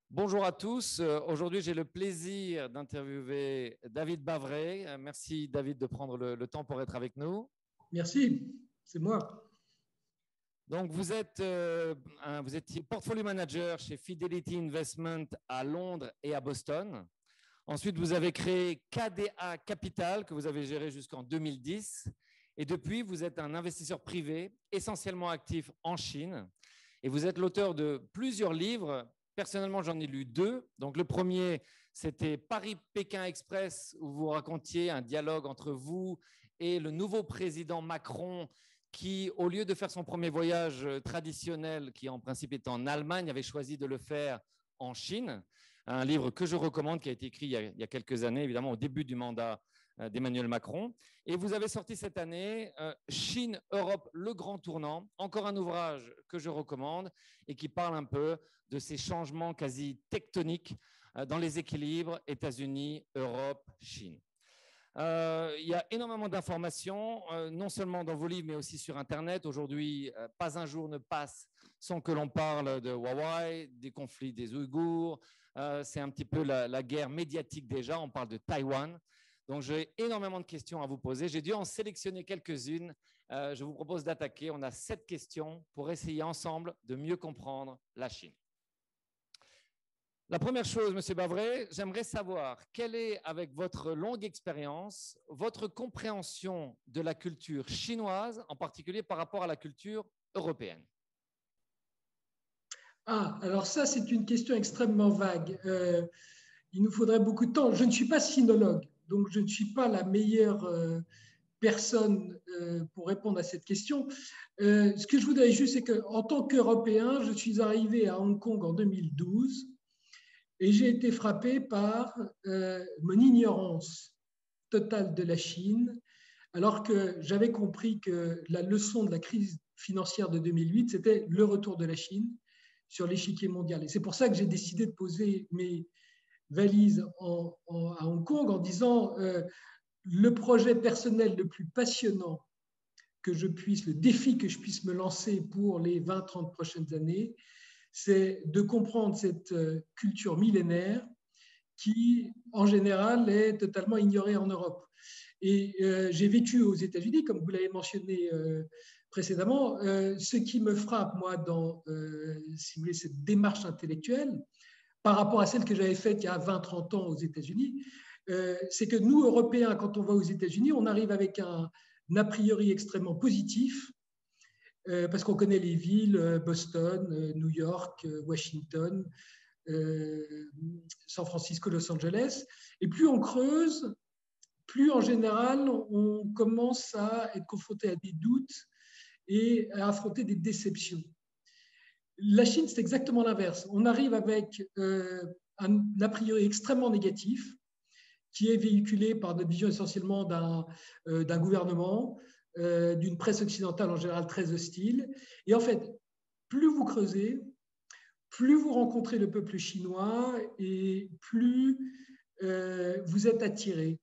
Bonjour à tous. Aujourd'hui, j'ai le plaisir d'interviewer David Bavray. Merci David de prendre le temps pour être avec nous. Merci, c'est moi. Donc, vous étiez portfolio manager chez Fidelity Investment à Londres et à Boston. Ensuite, vous avez créé KDA Capital que vous avez géré jusqu'en 2010. Et depuis, vous êtes un investisseur privé essentiellement actif en Chine. Et vous êtes l'auteur de plusieurs livres. Personnellement, j'en ai lu 2. Donc, le premier, c'était Paris-Pékin Express, où vous racontiez un dialogue entre vous et le nouveau président Macron, qui, au lieu de faire son premier voyage traditionnel, qui en principe était en Allemagne, avait choisi de le faire en Chine. Un livre que je recommande, qui a été écrit il y a quelques années, évidemment, au début du mandat d'Emmanuel Macron. Et vous avez sorti cette année Chine-Europe, le grand tournant, encore un ouvrage que je recommande et qui parle un peu de ces changements quasi tectoniques dans les équilibres États-Unis, Europe, Chine. Il y a énormément d'informations, non seulement dans vos livres, mais aussi sur Internet. Aujourd'hui, pas un jour ne passe sans que l'on parle de Huawei, des conflits des Ouïghours. C'est un petit peu la guerre médiatique déjà. On parle de Taïwan. Donc, j'ai énormément de questions à vous poser. J'ai dû en sélectionner quelques-unes. Je vous propose d'attaquer. On a 7 questions pour essayer ensemble de mieux comprendre la Chine. La première chose, M. Bavray, j'aimerais savoir quelle est, avec votre longue expérience, votre compréhension de la culture chinoise, en particulier par rapport à la culture européenne. Ah, alors ça, c'est une question extrêmement vague. Il nous faudrait beaucoup de temps. Je ne suis pas sinologue, donc je ne suis pas la meilleure personne pour répondre à cette question. Ce que je voudrais juste, c'est qu'en tant qu'Européen, je suis arrivé à Hong Kong en 2012 et j'ai été frappé par mon ignorance totale de la Chine, alors que j'avais compris que la leçon de la crise financière de 2008, c'était le retour de la Chine sur l'échiquier mondial. Et c'est pour ça que j'ai décidé de poser mes valises à Hong Kong en disant le projet personnel le plus passionnant le défi que je puisse me lancer pour les 20-30 prochaines années, c'est de comprendre cette culture millénaire qui, en général, est totalement ignorée en Europe. Et j'ai vécu aux États-Unis, comme vous l'avez mentionné précédemment. Ce qui me frappe, moi, dans si vous voulez, cette démarche intellectuelle, par rapport à celle que j'avais faite il y a 20-30 ans aux États-Unis, c'est que nous, Européens, quand on va aux États-Unis, on arrive avec un a priori extrêmement positif, parce qu'on connaît les villes, Boston, New York, Washington, San Francisco, Los Angeles. Et plus on creuse, plus en général, on commence à être confronté à des doutes et à affronter des déceptions. La Chine, c'est exactement l'inverse. On arrive avec un a priori extrêmement négatif, qui est véhiculé par notre vision essentiellement d'un gouvernement, d'une presse occidentale en général très hostile. Et en fait, plus vous creusez, plus vous rencontrez le peuple chinois et plus vous êtes attiré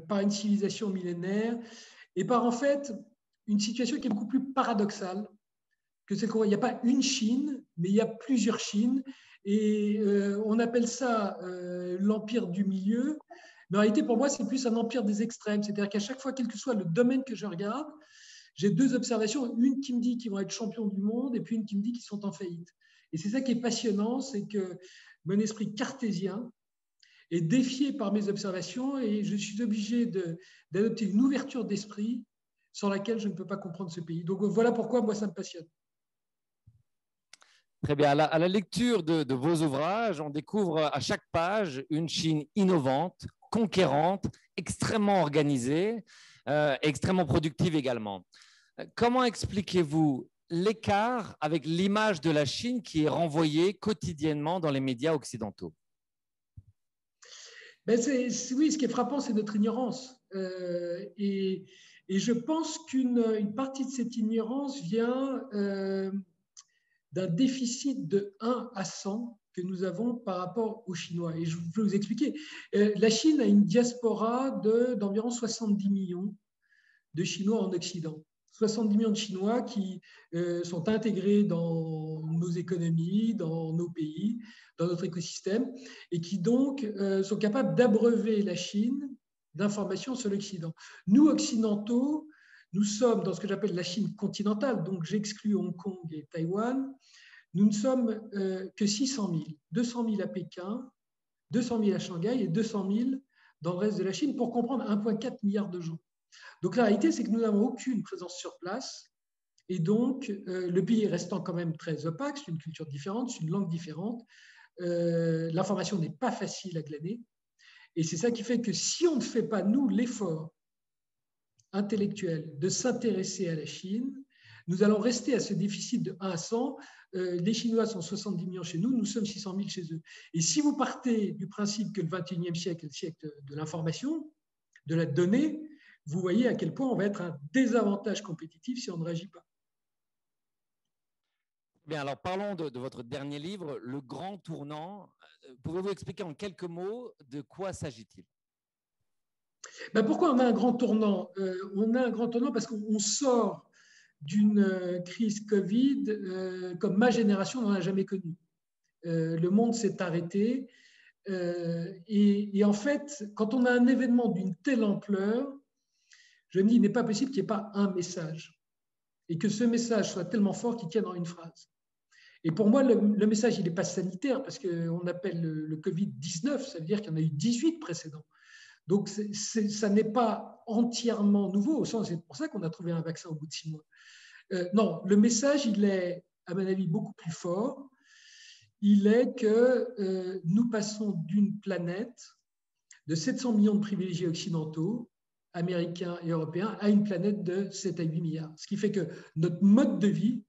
par une civilisation millénaire et par en fait une situation qui est beaucoup plus paradoxale que celle qu'on voit. Il n'y a pas une Chine, mais il y a plusieurs Chines. Et on appelle ça l'empire du milieu. Mais en réalité, pour moi, c'est plus un empire des extrêmes. C'est-à-dire qu'à chaque fois, quel que soit le domaine que je regarde, j'ai 2 observations. Une qui me dit qu'ils vont être champions du monde et puis une qui me dit qu'ils sont en faillite. Et c'est ça qui est passionnant, c'est que mon esprit cartésien est défié par mes observations et je suis obligé d'adopter une ouverture d'esprit sans laquelle je ne peux pas comprendre ce pays. Donc voilà pourquoi moi, ça me passionne. Très bien. À la lecture de vos ouvrages, on découvre à chaque page une Chine innovante, conquérante, extrêmement organisée, extrêmement productive également. Comment expliquez-vous l'écart avec l'image de la Chine qui est renvoyée quotidiennement dans les médias occidentaux? Oui, ce qui est frappant, c'est notre ignorance. Et je pense qu'une partie de cette ignorance vient d'un déficit de 1 à 100 que nous avons par rapport aux Chinois. Et je vais vous expliquer. La Chine a une diaspora d'environ 70 millions de Chinois en Occident. 70 millions de Chinois qui sont intégrés dans nos économies, dans nos pays, dans notre écosystème, et qui donc sont capables d'abreuver la Chine d'informations sur l'Occident. Nous, Occidentaux, nous sommes dans ce que j'appelle la Chine continentale, donc j'exclus Hong Kong et Taïwan, nous ne sommes que 600 000, 200 000 à Pékin, 200 000 à Shanghai et 200 000 dans le reste de la Chine pour comprendre 1,4 milliard de gens. Donc la réalité, c'est que nous n'avons aucune présence sur place et donc le pays restant quand même très opaque, c'est une culture différente, c'est une langue différente, l'information n'est pas facile à glaner et c'est ça qui fait que si on ne fait pas, nous, l'effort intellectuel de s'intéresser à la Chine, nous allons rester à ce déficit de 1 à 100. Les Chinois sont 70 millions chez nous, nous sommes 600 000 chez eux. Et si vous partez du principe que le 21e siècle est le siècle de l'information, de la donnée, vous voyez à quel point on va être un désavantage compétitif si on ne réagit pas. Bien, alors parlons de votre dernier livre, Le Grand Tournant. Pouvez-vous expliquer en quelques mots de quoi s'agit-il? Ben pourquoi on a un grand tournant? On a un grand tournant parce qu'on sort d'une crise Covid comme ma génération n'en a jamais connu. Le monde s'est arrêté et en fait, quand on a un événement d'une telle ampleur, je me dis, il n'est pas possible qu'il n'y ait pas un message et que ce message soit tellement fort qu'il tienne en une phrase. Et pour moi, le message, il n'est pas sanitaire parce qu'on appelle le Covid-19, ça veut dire qu'il y en a eu 18 précédents. Donc, ça n'est pas entièrement nouveau, au sens, c'est pour ça qu'on a trouvé un vaccin au bout de 6 mois. Non, le message, il est, à mon avis, beaucoup plus fort. Il est que nous passons d'une planète de 700 millions de privilégiés occidentaux, américains et européens, à une planète de 7 à 8 milliards. Ce qui fait que notre mode de vie,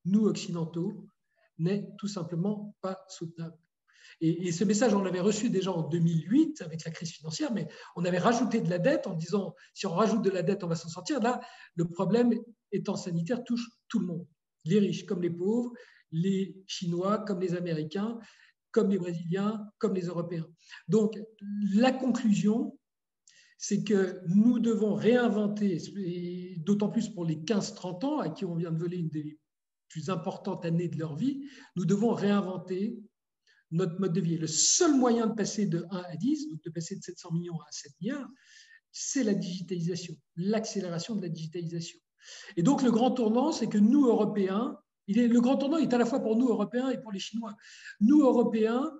nous occidentaux, n'est tout simplement pas soutenable. Et ce message, on l'avait reçu déjà en 2008 avec la crise financière, mais on avait rajouté de la dette en disant si on rajoute de la dette, on va s'en sortir. Là, le problème étant sanitaire touche tout le monde, les riches comme les pauvres, les Chinois comme les Américains, comme les Brésiliens, comme les Européens. Donc, la conclusion, c'est que nous devons réinventer, et d'autant plus pour les 15-30 ans à qui on vient de voler une des plus importantes années de leur vie, nous devons réinventer notre mode de vie. Et le seul moyen de passer de 1 à 10, donc de passer de 700 millions à 7 milliards, c'est la digitalisation, l'accélération de la digitalisation. Et donc, le grand tournant, c'est que nous, Européens, le grand tournant est à la fois pour nous, Européens, et pour les Chinois. Nous, Européens,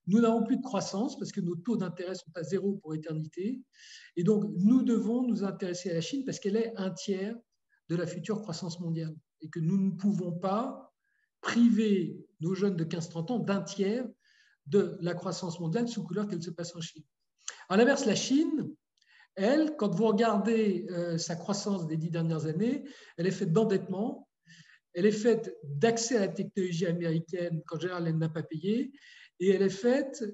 nous n'avons plus de croissance parce que nos taux d'intérêt sont à zéro pour éternité. Et donc, nous devons nous intéresser à la Chine parce qu'elle est un tiers de la future croissance mondiale et que nous ne pouvons pas priver nos jeunes de 15-30 ans d'un tiers de la croissance mondiale sous couleur qu'elle se passe en Chine. À l'inverse, la Chine, elle, quand vous regardez sa croissance des 10 dernières années, elle est faite d'endettement, elle est faite d'accès à la technologie américaine qu'en général elle n'a pas payé, et elle est faite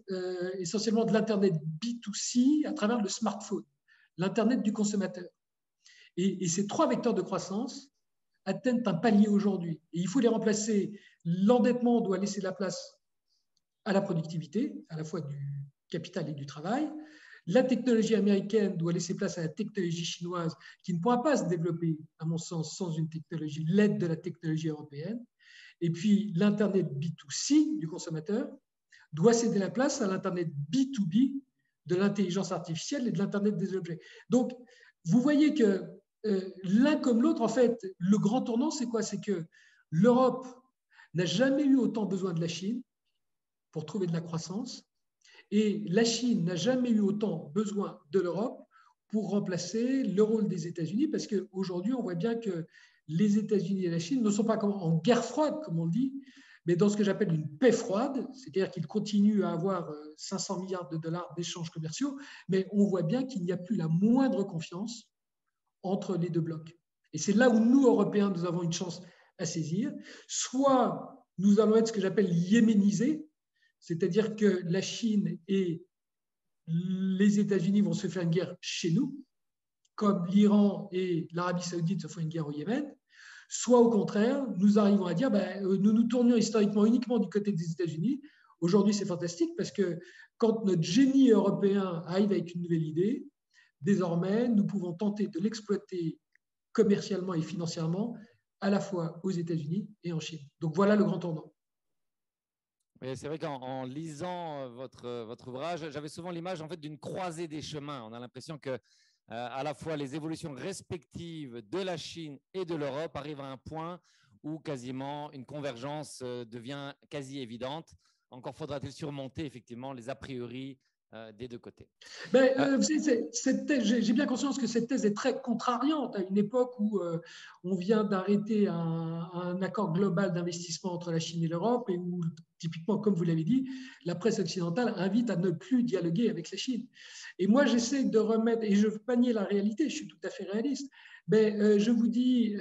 essentiellement de l'Internet B2C à travers le smartphone, l'Internet du consommateur. Et ces 3 vecteurs de croissance atteignent un palier aujourd'hui. Et il faut les remplacer. L'endettement doit laisser la place à la productivité, à la fois du capital et du travail. La technologie américaine doit laisser place à la technologie chinoise qui ne pourra pas se développer, à mon sens, sans une technologie, l'aide de la technologie européenne. Et puis, l'Internet B2C du consommateur doit céder la place à l'Internet B2B de l'intelligence artificielle et de l'Internet des objets. Donc, vous voyez que l'un comme l'autre, en fait, le grand tournant, c'est quoi? C'est que l'Europe n'a jamais eu autant besoin de la Chine pour trouver de la croissance et la Chine n'a jamais eu autant besoin de l'Europe pour remplacer le rôle des États-Unis parce qu'aujourd'hui, on voit bien que les États-Unis et la Chine ne sont pas en guerre froide, comme on le dit, mais dans ce que j'appelle une paix froide, c'est-à-dire qu'ils continuent à avoir 500 milliards de dollars d'échanges commerciaux, mais on voit bien qu'il n'y a plus la moindre confiance entre les deux blocs. Et c'est là où nous, Européens, nous avons une chance à saisir. Soit nous allons être ce que j'appelle yéménisés, c'est-à-dire que la Chine et les États-Unis vont se faire une guerre chez nous, comme l'Iran et l'Arabie saoudite se font une guerre au Yémen. Soit au contraire, nous arrivons à dire, nous nous tournions historiquement uniquement du côté des États-Unis. Aujourd'hui, c'est fantastique parce que quand notre génie européen arrive avec une nouvelle idée, désormais, nous pouvons tenter de l'exploiter commercialement et financièrement, à la fois aux États-Unis et en Chine. Donc voilà le grand tournant. C'est vrai qu'en lisant votre ouvrage, j'avais souvent l'image en fait d'une croisée des chemins. On a l'impression que à la fois les évolutions respectives de la Chine et de l'Europe arrivent à un point où quasiment une convergence devient quasi évidente. Encore faudra-t-il surmonter effectivement les a priori des deux côtés. J'ai bien conscience que cette thèse est très contrariante à une époque où on vient d'arrêter un accord global d'investissement entre la Chine et l'Europe et où, typiquement, comme vous l'avez dit, la presse occidentale invite à ne plus dialoguer avec la Chine. Et moi, j'essaie de remettre, et je veux pas nier la réalité, je suis tout à fait réaliste, mais je vous dis,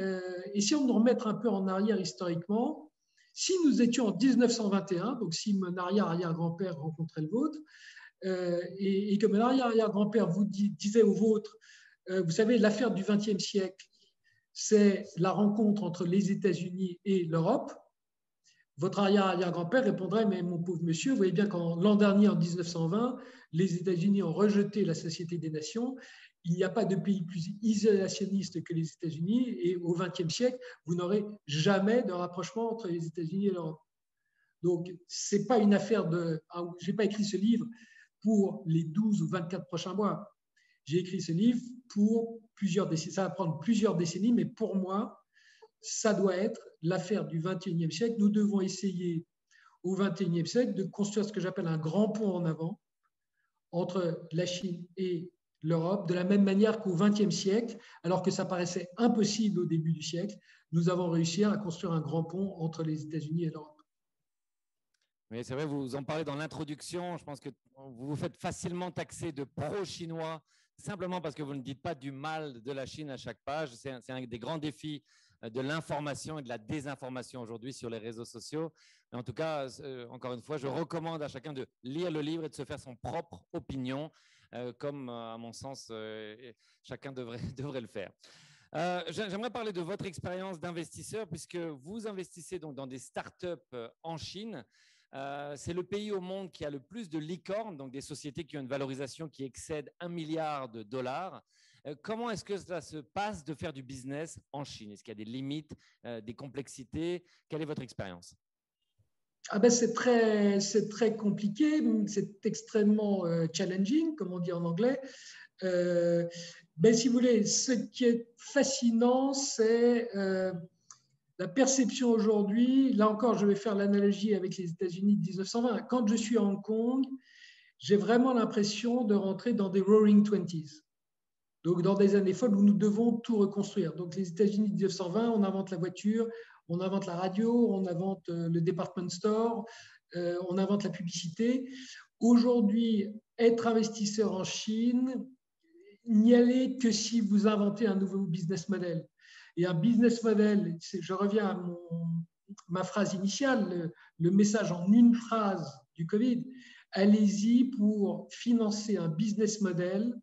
essayons de nous remettre un peu en arrière historiquement. Si nous étions en 1921, donc si mon arrière-arrière-grand-père rencontrait le vôtre, et que mon arrière-arrière-grand-père vous disait au vôtre, vous savez, l'affaire du XXe siècle, c'est la rencontre entre les États-Unis et l'Europe, votre arrière-arrière-grand-père répondrait, mais mon pauvre monsieur, vous voyez bien qu'en l'an dernier, en 1920, les États-Unis ont rejeté la Société des Nations. Il n'y a pas de pays plus isolationniste que les États-Unis, et au XXe siècle, vous n'aurez jamais de rapprochement entre les États-Unis et l'Europe. Donc, ce n'est pas une affaire de... Je n'ai pas écrit ce livre pour les 12 ou 24 prochains mois. J'ai écrit ce livre pour plusieurs décennies. Ça va prendre plusieurs décennies, mais pour moi, ça doit être l'affaire du XXIe siècle. Nous devons essayer au XXIe siècle de construire ce que j'appelle un grand pont en avant entre la Chine et l'Europe, de la même manière qu'au XXe siècle, alors que ça paraissait impossible au début du siècle, nous avons réussi à construire un grand pont entre les États-Unis et l'Europe. Mais c'est vrai, vous en parlez dans l'introduction. Je pense que vous vous faites facilement taxer de pro-chinois simplement parce que vous ne dites pas du mal de la Chine à chaque page. C'est un des grands défis de l'information et de la désinformation aujourd'hui sur les réseaux sociaux. Mais en tout cas, encore une fois, je recommande à chacun de lire le livre et de se faire son propre opinion, comme, à mon sens, chacun devrait le faire. J'aimerais parler de votre expérience d'investisseur, puisque vous investissez donc dans des startups en Chine. C'est le pays au monde qui a le plus de licornes, donc des sociétés qui ont une valorisation qui excède 1 milliard de dollars. Comment est-ce que cela se passe de faire du business en Chine? Est-ce qu'il y a des limites, des complexités? Quelle est votre expérience? C'est très compliqué, c'est extrêmement challenging, comme on dit en anglais. Si vous voulez, ce qui est fascinant, c'est la perception aujourd'hui. Là encore, je vais faire l'analogie avec les États-Unis de 1920. Quand je suis à Hong Kong, j'ai vraiment l'impression de rentrer dans des Roaring Twenties. Donc, dans des années folles où nous devons tout reconstruire. Donc, les États-Unis de 1920, on invente la voiture, on invente la radio, on invente le department store, on invente la publicité. Aujourd'hui, être investisseur en Chine, n'y aller que si vous inventez un nouveau business model. Et un business model, je reviens à ma phrase initiale, le message en une phrase du Covid, allez-y pour financer un business model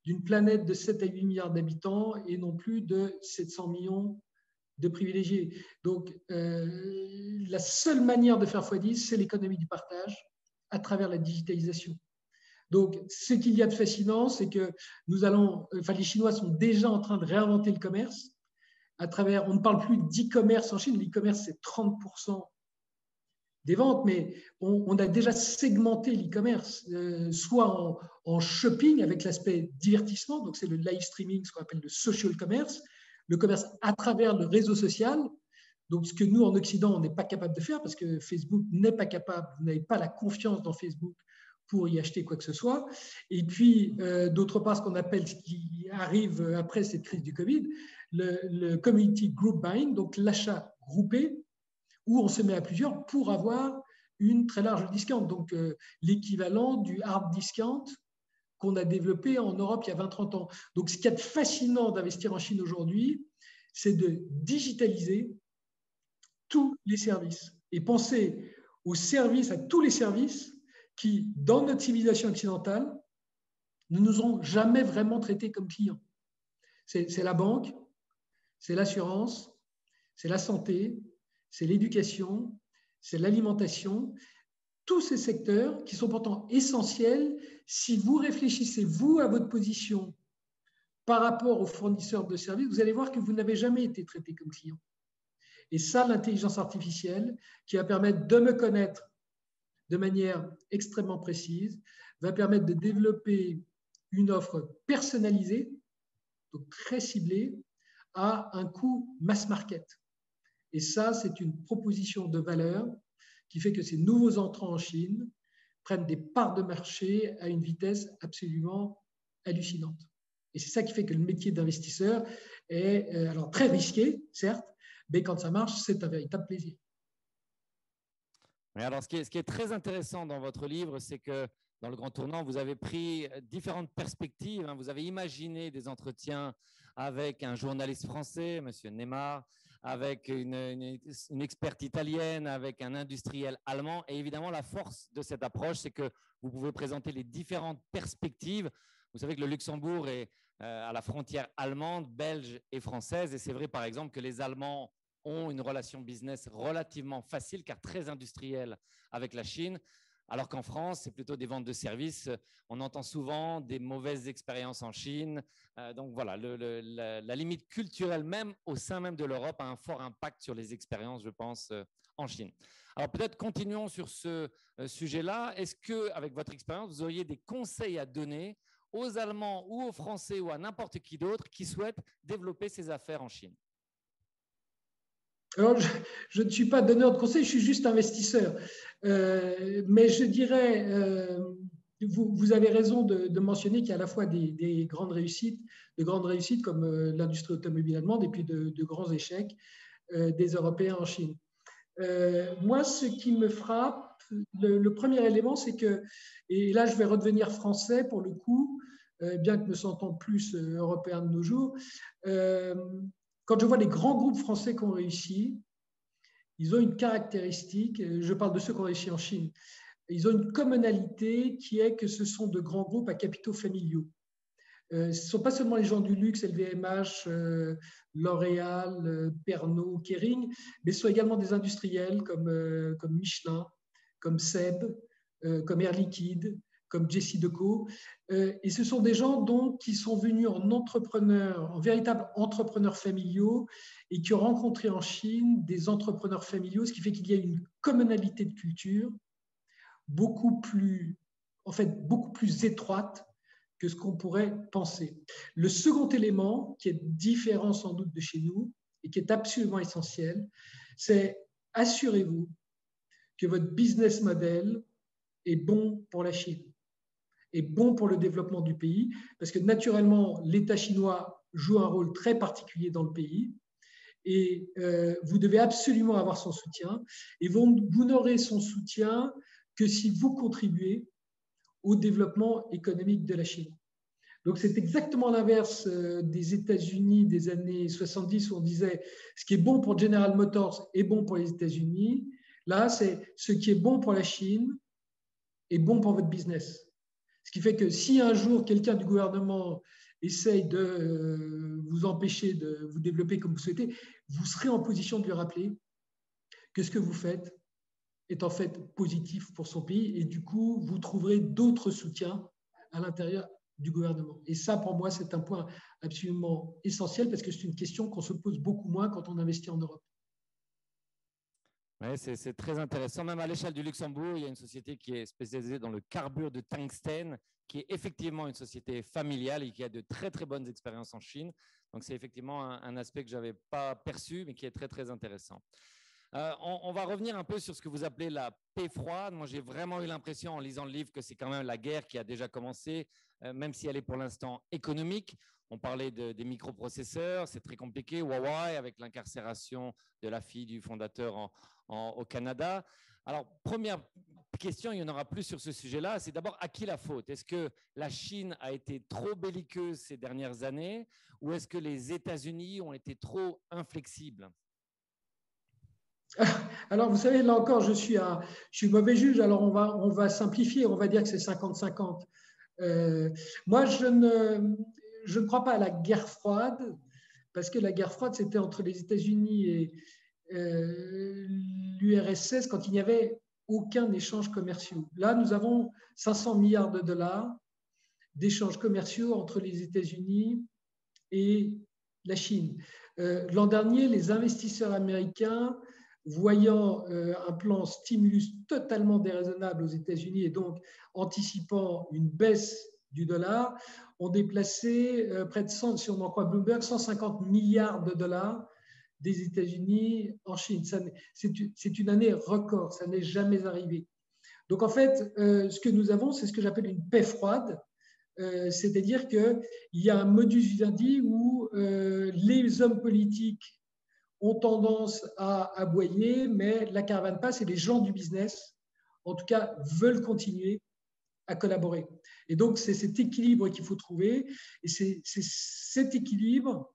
d'une planète de 7 à 8 milliards d'habitants et non plus de 700 millions de privilégiés. Donc, la seule manière de faire x10, c'est l'économie du partage à travers la digitalisation. Donc, ce qu'il y a de fascinant, c'est que les Chinois sont déjà en train de réinventer le commerce à travers, on ne parle plus d'e-commerce en Chine, l'e-commerce c'est 30% des ventes, mais on a déjà segmenté l'e-commerce, soit en shopping avec l'aspect divertissement, donc c'est le live streaming, ce qu'on appelle le social commerce, le commerce à travers le réseau social, donc ce que nous en Occident on n'est pas capable de faire parce que Facebook n'est pas capable, vous n'avez pas la confiance dans Facebook pour y acheter quoi que ce soit. Et puis, d'autre part, ce qu'on appelle, ce qui arrive après cette crise du Covid, le community group buying, donc l'achat groupé, où on se met à plusieurs pour avoir une très large discount. Donc, l'équivalent du hard discount qu'on a développé en Europe il y a 20-30 ans. Donc, ce qui est fascinant d'investir en Chine aujourd'hui, c'est de digitaliser tous les services et penser aux services, à tous les services qui, dans notre civilisation occidentale, ne nous ont jamais vraiment traités comme clients. C'est la banque, c'est l'assurance, c'est la santé, c'est l'éducation, c'est l'alimentation, tous ces secteurs qui sont pourtant essentiels si vous réfléchissez, vous, à votre position par rapport aux fournisseurs de services, vous allez voir que vous n'avez jamais été traité comme client. Et ça, l'intelligence artificielle, qui va permettre de me connaître de manière extrêmement précise, va permettre de développer une offre personnalisée, donc très ciblée, à un coût mass market. Et ça, c'est une proposition de valeur qui fait que ces nouveaux entrants en Chine prennent des parts de marché à une vitesse absolument hallucinante. Et c'est ça qui fait que le métier d'investisseur est alors très risqué, certes, mais quand ça marche, c'est un véritable plaisir. Mais alors, ce qui est très intéressant dans votre livre, c'est que dans le Grand Tournant, vous avez pris différentes perspectives. Vous avez imaginé des entretiens avec un journaliste français, M. Neymar, avec une experte italienne, avec un industriel allemand. Et évidemment, la force de cette approche, c'est que vous pouvez présenter les différentes perspectives. Vous savez que le Luxembourg est à la frontière allemande, belge et française. Et c'est vrai, par exemple, que les Allemands ont une relation business relativement facile, car très industrielle avec la Chine. Alors qu'en France, c'est plutôt des ventes de services. On entend souvent des mauvaises expériences en Chine. Donc voilà, la limite culturelle même au sein même de l'Europe a un fort impact sur les expériences, je pense, en Chine. Alors peut-être continuons sur ce sujet-là. Est-ce que, avec votre expérience, vous auriez des conseils à donner aux Allemands ou aux Français ou à n'importe qui d'autre qui souhaitent développer ses affaires en Chine? Alors, je ne suis pas donneur de conseils, je suis juste investisseur. Mais je dirais, vous avez raison de mentionner qu'il y a à la fois des grandes réussites, comme l'industrie automobile allemande et puis de grands échecs des Européens en Chine. Moi, ce qui me frappe, le premier élément, c'est que, et là je vais redevenir français pour le coup, bien que me sentant plus européen de nos jours, quand je vois les grands groupes français qui ont réussi, ils ont une caractéristique, je parle de ceux qui ont réussi en Chine, ils ont une commonalité qui est que ce sont de grands groupes à capitaux familiaux. Ce ne sont pas seulement les gens du luxe, LVMH, L'Oréal, Pernod, Kering, mais ce sont également des industriels comme Michelin, comme Seb, comme Air Liquide, comme Jessie Deco. Et ce sont des gens donc, qui sont venus en véritables entrepreneurs familiaux et qui ont rencontré en Chine des entrepreneurs familiaux, ce qui fait qu'il y a une commonalité de culture beaucoup plus étroite que ce qu'on pourrait penser. Le second élément, qui est différent sans doute de chez nous et qui est absolument essentiel, c'est assurez-vous que votre business model est bon pour la Chine, est bon pour le développement du pays, parce que naturellement, l'État chinois joue un rôle très particulier dans le pays et vous devez absolument avoir son soutien et vous n'aurez son soutien que si vous contribuez au développement économique de la Chine. Donc, c'est exactement l'inverse des États-Unis des années 70 où on disait ce qui est bon pour General Motors est bon pour les États-Unis. Là, c'est ce qui est bon pour la Chine est bon pour votre business. Ce qui fait que si un jour quelqu'un du gouvernement essaye de vous empêcher de vous développer comme vous souhaitez, vous serez en position de lui rappeler que ce que vous faites est en fait positif pour son pays et du coup, vous trouverez d'autres soutiens à l'intérieur du gouvernement. Et ça, pour moi, c'est un point absolument essentiel parce que c'est une question qu'on se pose beaucoup moins quand on investit en Europe. Oui, c'est très intéressant. Même à l'échelle du Luxembourg, il y a une société qui est spécialisée dans le carbure de tungstène, qui est effectivement une société familiale et qui a de très, très bonnes expériences en Chine. Donc, c'est effectivement un aspect que je n'avais pas perçu, mais qui est très, très intéressant. On va revenir un peu sur ce que vous appelez la paix froide. Moi, j'ai vraiment eu l'impression en lisant le livre que c'est quand même la guerre qui a déjà commencé, même si elle est pour l'instant économique. On parlait des microprocesseurs, c'est très compliqué. Huawei avec l'incarcération de la fille du fondateur au Canada. Alors, première question, il y en aura plus sur ce sujet-là, c'est d'abord à qui la faute? Est-ce que la Chine a été trop belliqueuse ces dernières années ou est-ce que les États-Unis ont été trop inflexibles? Alors, vous savez, là encore, je suis mauvais juge, alors on va simplifier, on va dire que c'est 50-50. Moi, je ne crois pas à la guerre froide, parce que la guerre froide, c'était entre les États-Unis et l'URSS quand il n'y avait aucun échange commercial. Là, nous avons 500 milliards de dollars d'échanges commerciaux entre les États-Unis et la Chine. L'an dernier, les investisseurs américains, voyant un plan stimulus totalement déraisonnable aux États-Unis et donc anticipant une baisse du dollar, ont déplacé près de 100, si on en croit Bloomberg, 150 milliards de dollars des États-Unis en Chine. C'est une année record, ça n'est jamais arrivé. Donc en fait, ce que nous avons, c'est ce que j'appelle une paix froide, c'est-à-dire qu'il y a un modus vivendi où les hommes politiques ont tendance à aboyer, mais la caravane passe et les gens du business, en tout cas, veulent continuer à collaborer. Et donc, c'est cet équilibre qu'il faut trouver, et c'est cet équilibre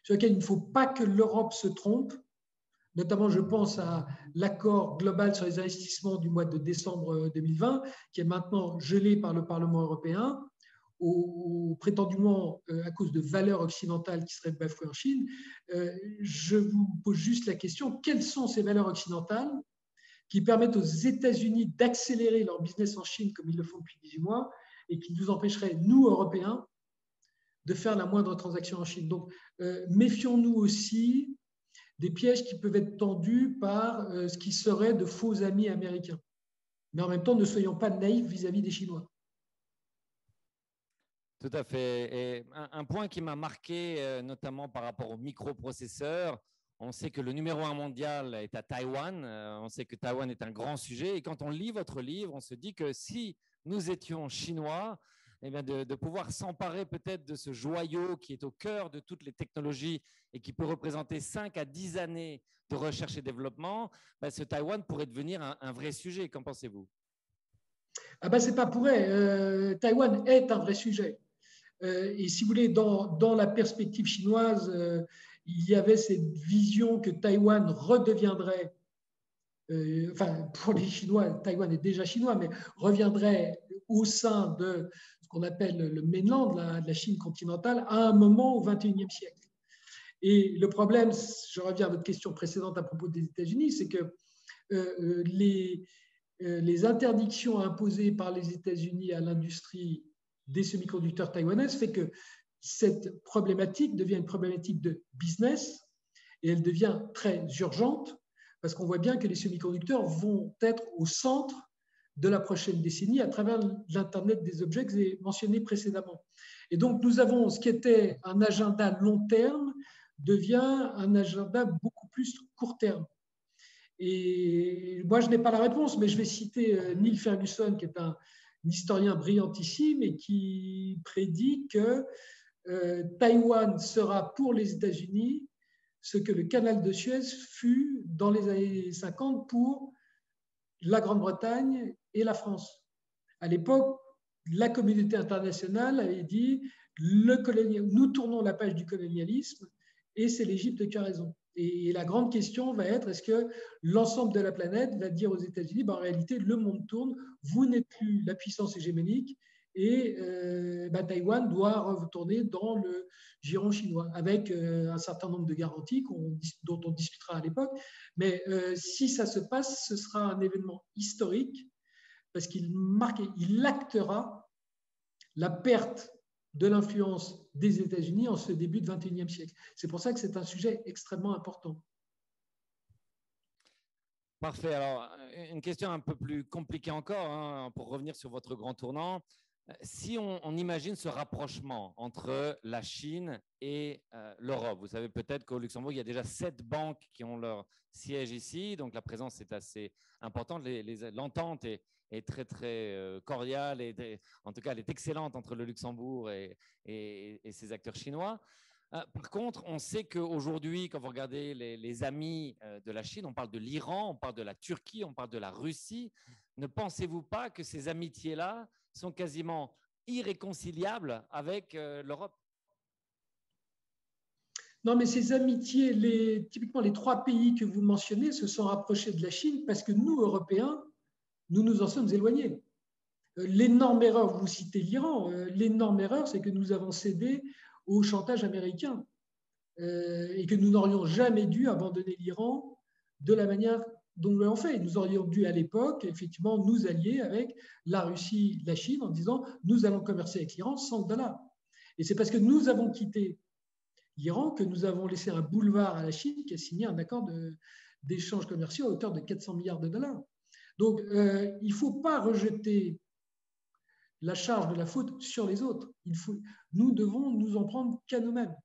sur lequel il ne faut pas que l'Europe se trompe. Notamment, je pense à l'accord global sur les investissements du mois de décembre 2020, qui est maintenant gelé par le Parlement européen, prétendument à cause de valeurs occidentales qui seraient bafouées en Chine. Je vous pose juste la question, quelles sont ces valeurs occidentales qui permettent aux États-Unis d'accélérer leur business en Chine comme ils le font depuis 18 mois et qui nous empêcheraient, nous, Européens, de faire la moindre transaction en Chine. Donc, méfions-nous aussi des pièges qui peuvent être tendus par ce qui serait de faux amis américains. Mais en même temps, ne soyons pas naïfs vis-à-vis des Chinois. Tout à fait. Et un point qui m'a marqué, notamment par rapport aux microprocesseurs, on sait que le numéro 1 mondial est à Taïwan. On sait que Taïwan est un grand sujet. Et quand on lit votre livre, on se dit que si nous étions chinois, eh bien de pouvoir s'emparer peut-être de ce joyau qui est au cœur de toutes les technologies et qui peut représenter 5 à 10 années de recherche et développement, ben ce Taïwan pourrait devenir un vrai sujet. Qu'en pensez-vous? Ah ben, c'est pas pour rien. Taïwan est un vrai sujet. Et si vous voulez, dans la perspective chinoise, il y avait cette vision que Taïwan redeviendrait, enfin pour les Chinois, Taïwan est déjà chinois, mais reviendrait au sein de ce qu'on appelle le mainland, de la Chine continentale, à un moment au XXIe siècle. Et le problème, je reviens à votre question précédente à propos des États-Unis, c'est que les interdictions imposées par les États-Unis à l'industrie des semi-conducteurs taïwanaises fait que cette problématique devient une problématique de business et elle devient très urgente parce qu'on voit bien que les semi-conducteurs vont être au centre de la prochaine décennie à travers l'Internet des objets que j'ai mentionné précédemment. Et donc, nous avons ce qui était un agenda long terme devient un agenda beaucoup plus court terme. Et moi, je n'ai pas la réponse, mais je vais citer Neil Ferguson, qui est un historien brillantissime et qui prédit que Taïwan sera pour les États-Unis ce que le canal de Suez fut dans les années 50 pour la Grande-Bretagne et la France. À l'époque, la communauté internationale avait dit nous tournons la page du colonialisme et c'est l'Égypte qui a raison. Et la grande question va être, est-ce que l'ensemble de la planète va dire aux États-Unis, en réalité, le monde tourne, vous n'êtes plus la puissance hégémonique et Taïwan doit retourner dans le giron chinois avec un certain nombre de garanties dont on discutera à l'époque. Mais si ça se passe, ce sera un événement historique parce qu'il actera la perte de l'influence des États-Unis en ce début de XXIe siècle. C'est pour ça que c'est un sujet extrêmement important. Parfait. Alors, une question un peu plus compliquée encore, hein, pour revenir sur votre grand tournant. Si on imagine ce rapprochement entre la Chine et l'Europe, vous savez peut-être qu'au Luxembourg, il y a déjà 7 banques qui ont leur siège ici, donc la présence est assez importante. L'entente est très, très cordiale, et en tout cas, elle est excellente entre le Luxembourg et ses acteurs chinois. Par contre, on sait qu'aujourd'hui, quand vous regardez les amis de la Chine, on parle de l'Iran, on parle de la Turquie, on parle de la Russie. Ne pensez-vous pas que ces amitiés-là sont quasiment irréconciliables avec l'Europe? Non, mais ces amitiés, typiquement les 3 pays que vous mentionnez, se sont rapprochés de la Chine parce que nous, Européens, nous nous en sommes éloignés. L'énorme erreur, vous citez l'Iran, l'énorme erreur, c'est que nous avons cédé au chantage américain et que nous n'aurions jamais dû abandonner l'Iran de la manière dont nous l'avons fait. Nous aurions dû à l'époque, effectivement, nous allier avec la Russie, la Chine, en disant nous allons commercer avec l'Iran sans $. Et c'est parce que nous avons quitté l'Iran que nous avons laissé un boulevard à la Chine qui a signé un accord d'échanges commerciaux à hauteur de 400 milliards de dollars. Donc, il ne faut pas rejeter la charge de la faute sur les autres. Nous devons nous en prendre qu'à nous-mêmes.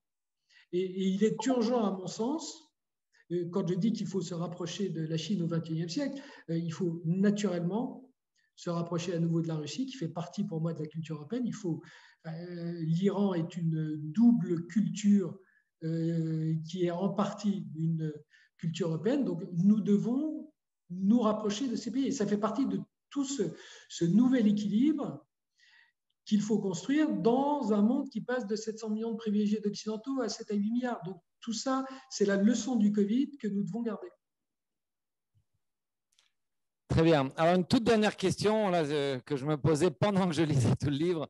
Et il est urgent, à mon sens, quand je dis qu'il faut se rapprocher de la Chine au XXIe siècle, il faut naturellement se rapprocher à nouveau de la Russie, qui fait partie pour moi de la culture européenne. L'Iran est une double culture qui est en partie une culture européenne, donc nous devons nous rapprocher de ces pays. Et ça fait partie de tout ce nouvel équilibre qu'il faut construire dans un monde qui passe de 700 millions de privilégiés d'occidentaux à 7 à 8 milliards. Donc tout ça, c'est la leçon du Covid que nous devons garder. Très bien. Alors, une toute dernière question là, que je me posais pendant que je lisais tout le livre.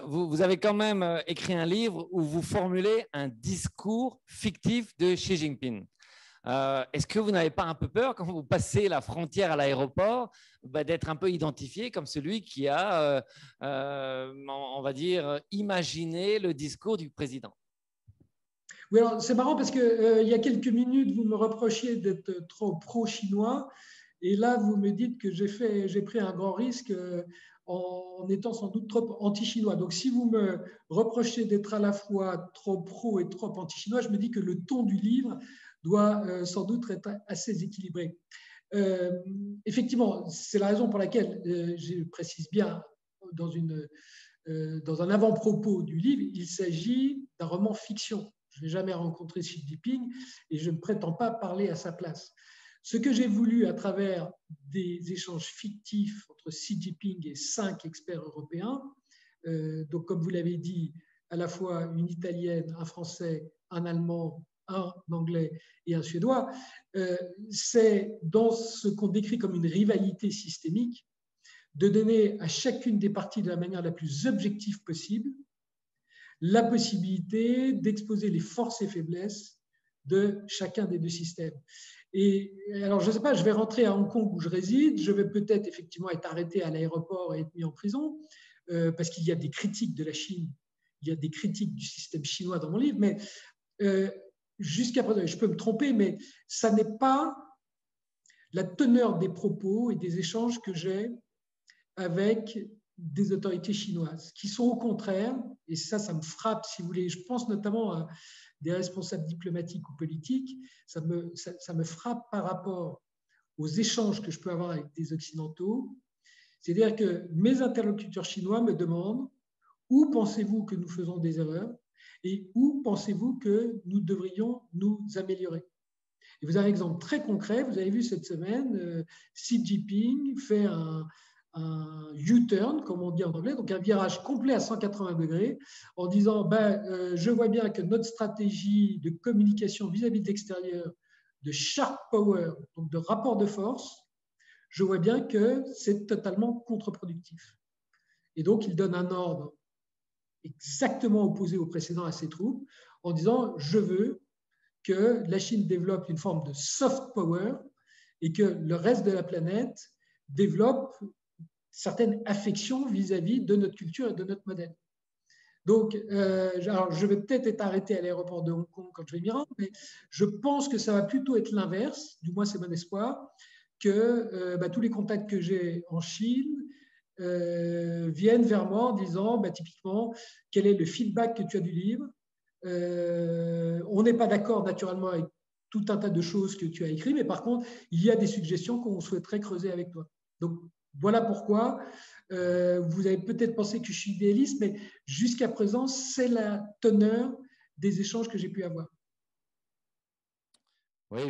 Vous avez quand même écrit un livre où vous formulez un discours fictif de Xi Jinping. Est-ce que vous n'avez pas un peu peur quand vous passez la frontière à l'aéroport d'être un peu identifié comme celui qui a, on va dire, imaginé le discours du président? Oui, alors c'est marrant parce qu'il y a quelques minutes, vous me reprochiez d'être trop pro-chinois. Et là, vous me dites que j'ai pris un grand risque en étant sans doute trop anti-chinois. Donc, si vous me reprochez d'être à la fois trop pro et trop anti-chinois, je me dis que le ton du livre doit sans doute être assez équilibré. Effectivement, c'est la raison pour laquelle je précise bien dans un avant-propos du livre, il s'agit d'un roman fiction. Je n'ai jamais rencontré Xi Jinping et je ne prétends pas parler à sa place. Ce que j'ai voulu à travers des échanges fictifs entre Xi Jinping et 5 experts européens, donc comme vous l'avez dit, à la fois une Italienne, un Français, un Allemand, un Anglais et un Suédois, c'est dans ce qu'on décrit comme une rivalité systémique, de donner à chacune des parties de la manière la plus objective possible la possibilité d'exposer les forces et faiblesses de chacun des deux systèmes. Et alors, je ne sais pas, je vais rentrer à Hong Kong où je réside, je vais peut-être effectivement être arrêté à l'aéroport et être mis en prison, parce qu'il y a des critiques de la Chine, il y a des critiques du système chinois dans mon livre, mais jusqu'à présent, je peux me tromper, mais ça n'est pas la teneur des propos et des échanges que j'ai avec des autorités chinoises, qui sont au contraire, et ça me frappe, si vous voulez, je pense notamment à des responsables diplomatiques ou politiques, ça me frappe par rapport aux échanges que je peux avoir avec des Occidentaux. C'est-à-dire que mes interlocuteurs chinois me demandent où pensez-vous que nous faisons des erreurs et où pensez-vous que nous devrions nous améliorer. Et vous avez un exemple très concret, vous avez vu cette semaine, Xi Jinping fait un U-turn, comme on dit en anglais, donc un virage complet à 180 degrés, en disant je vois bien que notre stratégie de communication vis-à-vis de l'extérieur, de sharp power, donc de rapport de force, je vois bien que c'est totalement contre-productif. Et donc, il donne un ordre exactement opposé au précédent à ses troupes, en disant je veux que la Chine développe une forme de soft power et que le reste de la planète développe certaines affections vis-à-vis de notre culture et de notre modèle. Donc, alors je vais peut-être être arrêté à l'aéroport de Hong Kong quand je vais m'y rendre, mais je pense que ça va plutôt être l'inverse, du moins c'est mon espoir, que tous les contacts que j'ai en Chine viennent vers moi en disant typiquement quel est le feedback que tu as du livre. On n'est pas d'accord naturellement avec tout un tas de choses que tu as écrites, mais par contre, il y a des suggestions qu'on souhaiterait creuser avec toi. Donc, voilà pourquoi vous avez peut-être pensé que je suis idéaliste, mais jusqu'à présent, c'est la teneur des échanges que j'ai pu avoir. Oui,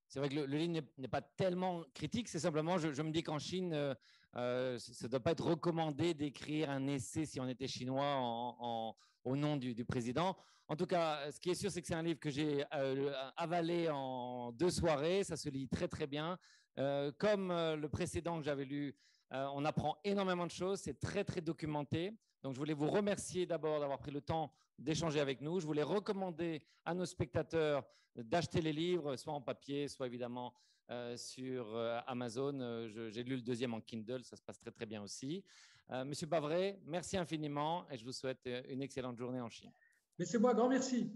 c'est vrai que le livre n'est pas tellement critique, c'est simplement, je me dis qu'en Chine, ça ne doit pas être recommandé d'écrire un essai si on était chinois au nom du président. En tout cas, ce qui est sûr, c'est que c'est un livre que j'ai avalé en 2 soirées, ça se lit très très bien. Comme le précédent que j'avais lu, on apprend énormément de choses, c'est très très documenté. Donc je voulais vous remercier d'abord d'avoir pris le temps d'échanger avec nous. Je voulais recommander à nos spectateurs d'acheter les livres, soit en papier, soit évidemment sur Amazon. J'ai lu le 2e en Kindle, ça se passe très très bien aussi. Monsieur Bavret, merci infiniment et je vous souhaite une excellente journée en Chine. Mais c'est moi, grand merci.